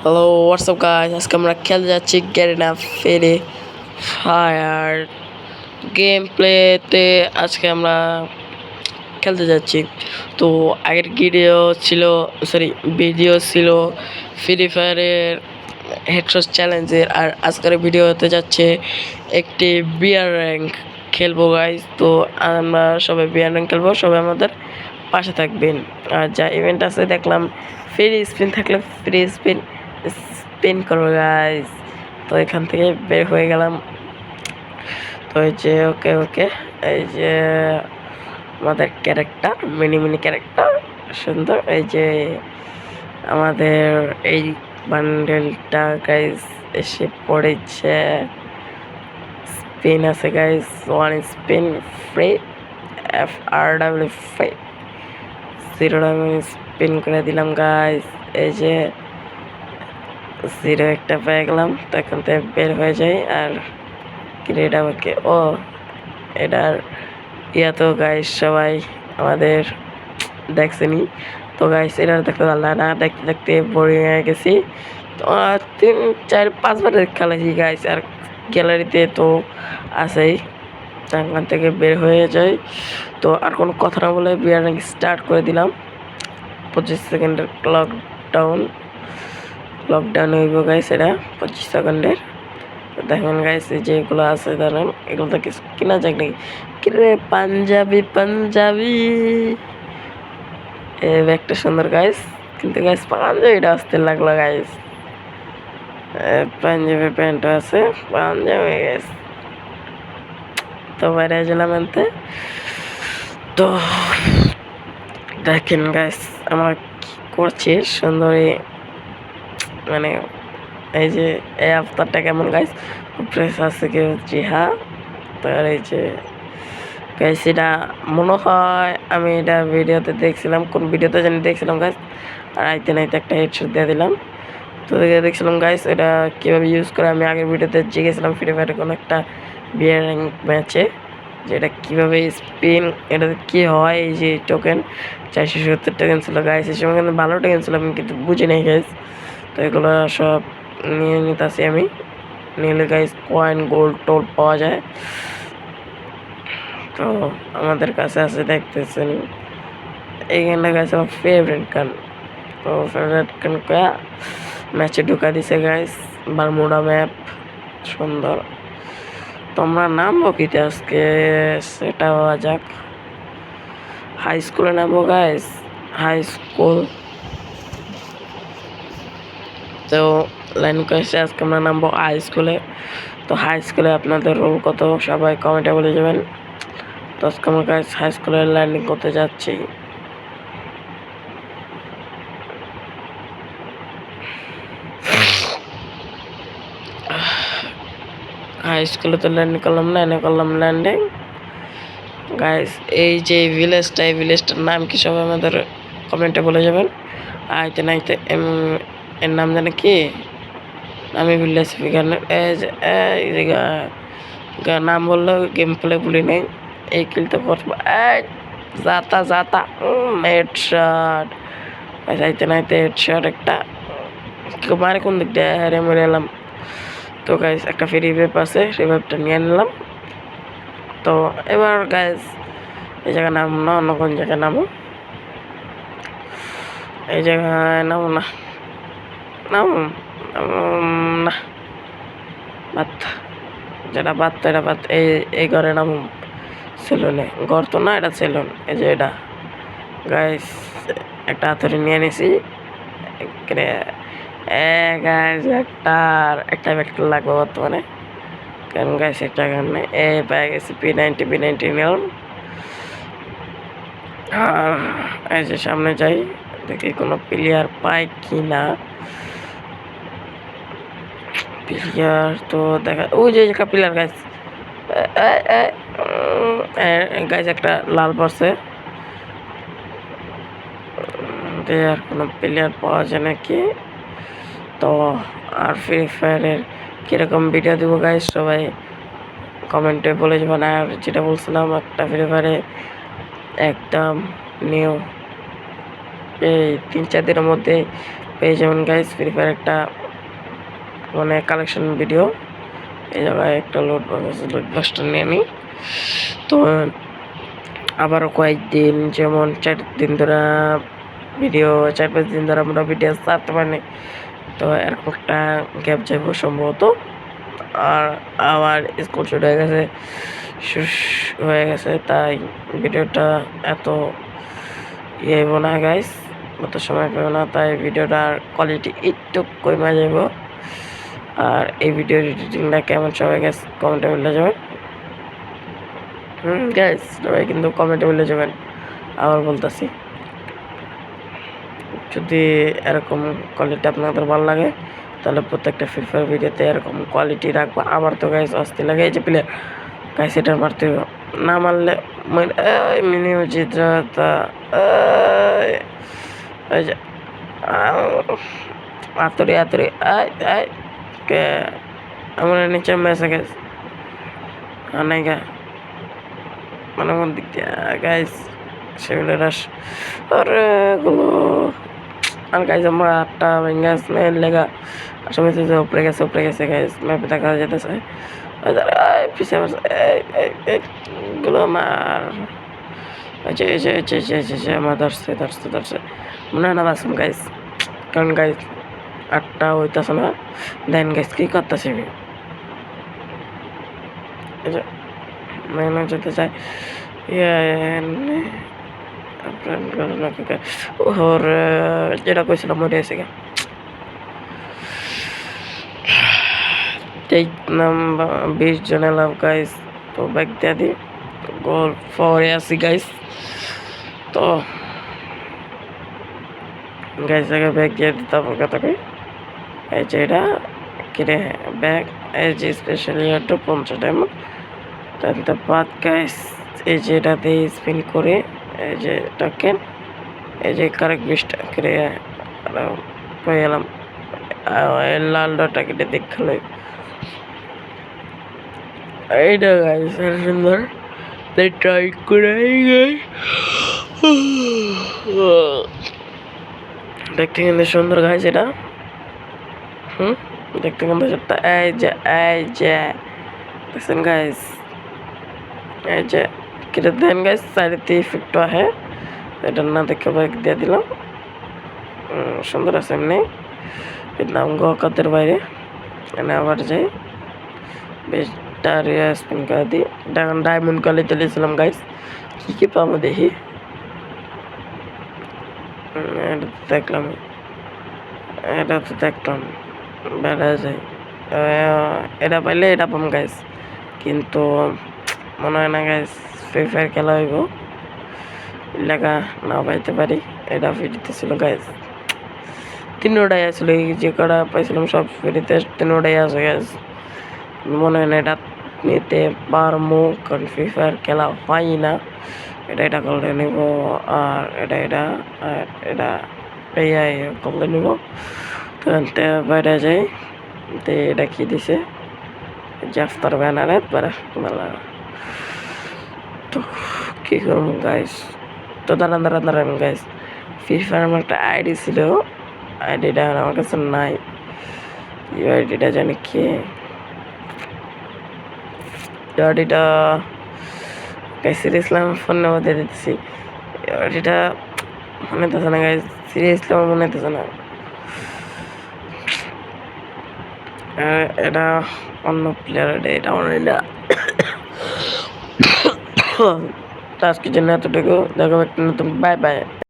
Hello WhatsApp guys, আজকে আমরা খেলতে যাচ্ছি গ্যারেনা ফেরে ফায়ার গেম প্লেতে। আজকে আমরা খেলতে যাচ্ছি। তো আগের ভিডিও ছিল ফ্রি ফায়ারের হেডশট চ্যালেঞ্জের, আর আজকের ভিডিও হতে যাচ্ছে একটি বিয়ার র্যাঙ্ক খেলবো গাইস। তো আমরা সবাই বিয়ার র্যাঙ্ক খেলবো, সবাই আমাদের পাশে থাকবেন। আর যা ইভেন্ট আছে দেখলাম, ফ্রি স্পিন থাকলে ফ্রি স্পিন করবো গাইস। তো এখান থেকে বের হয়ে গেলাম। তো এই যে ওকে ওকে, এই যে আমাদের ক্যারেক্টার, মিনি ক্যারেক্টার সুন্দর। এই যে আমাদের এই বান্ডেলটা গাইস এসে পড়েছে। স্পিন আছে guys, 1 spin free, FRW free, 0 spin করে দিলাম গাইস। এই যে 0 একটা পেয়ে গেলাম। তো এখান থেকে বের হয়ে যাই। আর গ্রেড আমাকে এটার তো গাইস সবাই আমাদের দেখছেনি। তো গাইস এটা দেখতে পারলাম না, দেখতে দেখতে বোরিং হয়ে গেছি। তো 3-4-5 বার খেলেছি গাইস। আর গ্যালারিতে তো আছেই, এখান থেকে বের হয়ে যাই। তো আর কোনো কথা না বলে বিয়ার স্টার্ট করে দিলাম। 25 সেকেন্ডের লকডাউন হইব গাইস, এটা 25 সেকেন্ডের। দেখেন গাইস, এই যে এগুলো আছে ধরেন, এগুলো তো কিছু কিনা যাক নাকি। কিরে পাঞ্জাবি এই ব্যাগটা সুন্দর গাইস, কিন্তু গাইস পাঞ্জাবিটা আসতে লাগলো গাইস। পাঞ্জাবি প্যান্টও আছে, পাঞ্জাবি গাইস। তো বাইরে গেলাম আনতে। তো দেখেন গাইস আমার কি করছে সুন্দরী, মানে এই যে এই আফতারটা কেমন গাইস, প্রেস আছে কেউ হ্যাঁ। তো এই যে গাইস এটা মনে হয় আমি এটা ভিডিওতে দেখছিলাম, কোন ভিডিওতে জানি দেখছিলাম গাইস। আর আইতে নাইতে একটা হেডশট দিয়ে দিলাম। তো দেখছিলাম গাইস এটা কীভাবে ইউজ করে, আমি আগের ভিডিওতে জিগেছিলাম ফ্রি ফায়ারের কোনো একটা বিয়ার র্যাঙ্ক ম্যাচে, যেটা কীভাবে স্পিন, এটা কী হয়। এই যে টোকেন 470 টোকেন ছিল গাইস, এই সময় কিন্তু ভালো টোকেন ছিল, আমি কিন্তু বুঝি নাই গাইস। তো এগুলো সব নিয়ে নিতেছি আমি, নিলে গাইস কয়েন গোল্ড টোল্ড পাওয়া যায়। তো আমাদের কাছে আছে দেখতেছেন এইখানটা গাইস আমার ফেভারিট গান। তো ফেভারিট গান কয়া ম্যাচে ঢুকা দিছে গাইস, বারমুডা ম্যাপ সুন্দর। তোমরা নামবো কিতে আজকে সেটা হওয়া যাক। হাই স্কুলে নামবো গাইস, হাই স্কুল। তো লাইন কয়েছে আজকে আমরা নামবো হাই স্কুলে। তো হাই স্কুলে আপনাদের রোল কত সবাই কমেন্টে বলে যাবেন। তো আজকে আমরা গাইস হাই স্কুলের ল্যান্ডিং করতে যাচ্ছি। হাই স্কুলে তো ল্যান্ডিং করলাম না, এনে করলাম ল্যান্ডিং গাইস। এই যে এই ভিলেজটার নাম কি সবাই আমাদের কমেন্টে বলে যাবেন। আইতে নাইতে এর নাম জানে কি, আমি ভিলেজ ফিগার নাম বললেও গেম প্লে বলি নেই। এই কিলতে করবো যাতা হেডশট, আইতে নাইতে হেডশট একটা মারে কোন দিক দিয়ে হারে মরে এলাম। তো গাইস একটা ফ্রি রিভাইভ আছে, রিভাইভটা নিয়ে নিলাম। তো এবার গাইস এই জায়গায় নাম না, অন্য কোন জায়গায় নামো, এই জায়গায় নামো না, নামো না বাদ, যেটা বাদ তো এটা বাদ। এই ঘরে নামো, সেলুনে, ঘর তো না এটা সেলুন। এই যে এটা গাইস একটা হাতুড়ি নিয়ে নিছি। গাইস একটা ভেক্টর লাগবে বর্তমানে, কারণ গাইস একটা কারণে পেয়ে গেছি P90 নিলাম। আর এই যে সামনে যাই, দেখি কোনো প্লেয়ার পাই কি না। প্লেয়ার তো দেখা, ওই যে একটা প্লেয়ার গাইস, গাইস একটা লাল পড়ছে। আর কোনো প্লেয়ার পাওয়া যায় নাকি। তো আর ফ্রি ফায়ারের কীরকম ভিডিও দেবো গাইস সবাই কমেন্টে বলে যাবেন। আর যেটা বলছিলাম একটা ফ্রি ফায়ারে একদম নিউ এই 3-4 দিনের মধ্যে পেয়ে যাবেন গাইস ফ্রি ফায়ার একটা মানে কালেকশন ভিডিও। এই জায়গায় একটা লোড বক্সটা নিয়ে নিই। তো আবারও কয়েকদিন যেমন 4 দিন ধরে ভিডিও 4-5 দিন ধরে আমরা ভিডিও ছাড়তে পারিনি, তো এরকম একটা গ্যাপ যাবো সম্ভবত। আর আমার স্কুল শুরু হয়ে গেছে তাই ভিডিওটা এত হইব না গাইস, অত সময় পাবো না, তাই ভিডিওটার কোয়ালিটি একটু কমে যাব। আর এই ভিডিও এডিটিংটা কেমন সবাই গাইস কমেন্টে বলে যাবেন। গাইস সবাই কিন্তু কমেন্টে বলে যাবেন। আবার বলতেছি, যদি এরকম কোয়ালিটি আপনাদের ভালো লাগে তাহলে প্রত্যেকটা ফ্রি ফায়ার ভিডিওতে এরকম কোয়ালিটি রাখবো। আমার তো গাইস অস্থি লাগে এই যে প্লেয়ার গাইস, এটা মারতে না মারলে মিনি চিত্রতা আতরে আতরে আমার নিচে মেসে গেছে নাই গা মানে মন দিক দিয়ে গাইস সেগুলো রাস আর এগুলো আর গাইস আমরা 8টা ভেঙ্গাস মেন লেগা আসলে যে উপরে গেছে গাইস ম্যাপে দেখা যেতেছে পিছিয়ে গুলো আমার আমার ধরছে মনে হয় না বাসুম গাইস, কারণ গাইস 8টা হইতেছে না। দেন গাইস কি করতেছে মেনে যেতে চাই ওর যেটা কইছিলাম মরে এসে গে 20 জন এলাম গাইস। তো ব্যাগ দিয়ে দিই গোল ফরে আসি গাইস। তো গাইস আগে ব্যাগ দিয়ে দিতে হবে কত কই এই যে এটা কিরে ব্যাগ এই যে স্পেশালি একটা 50 টাইম তার বাদ গাইস এই যে এটা দিয়ে স্পিন করে এই যে টোকেন এই যে কারেক্ট 20 টাকা করে পেয়ে গেলাম। লাল ডটা কেটে দেখলে এইটা গাইস সুন্দর ট্রাই করে দেখতে কিন্তু সুন্দর গাইস এটা। দেখতে কিন্তু এই যে দেখছেন গাইস এই যে কেটে দেন গাইস সাইডেতে ইফেক্ট আহে, এটা না দেখে ব্যাগ দিয়ে দিলাম। সুন্দর আছে এমনি নাম গকাতের বাইরে এনে আবার যাই বেশ ডারিয়া স্পিন করে দিই। ডায়মন্ড কোয়ালিটি দিয়েছিলাম গাইস, কি পাবো দেখি। এটা তো দেখলাম বেড়া যায় এটা পাইলে এটা পাম গাইস, কিন্তু মনে হয় না গাইস ফ্রি ফায়ার খেলা হইব লেখা না পাইতে পারি। এটা ফ্রিতে ছিল গাইস, 3টাই আসলে যে কটা পাইছিলাম সব ফ্রিতে 3টাই আছে গাইস। মনে হয় না এটা নিতে পারবো, কারণ ফ্রি ফায়ার খেলা হয় না। এটা করলে নিব আর এটা আর এটা করলে নিব। তো বাইরে যাই তো এটা কি দিছে জাফতার ব্যানারে মেলা। তো কি করবো গাইস, তো দাঁড়ান গাইস ফ্রি ফায়ার আমার একটা আইডি ছিল, আইডিটা আমার কাছে নাই। এই আইডিটা জানি কি আইডিটা গাইস সিরিয়াসলাম ফোনে মধ্যে দিতেছি। আইডিটা মনে হতেছে না গাইস, সিরিয়াসলি আমার মনে হতেছে না। এটা অন্য প্লেয়ার এটা আমার এটা আজকের জন্য এতটুকু। দেখো একটা নতুন বাই বাই।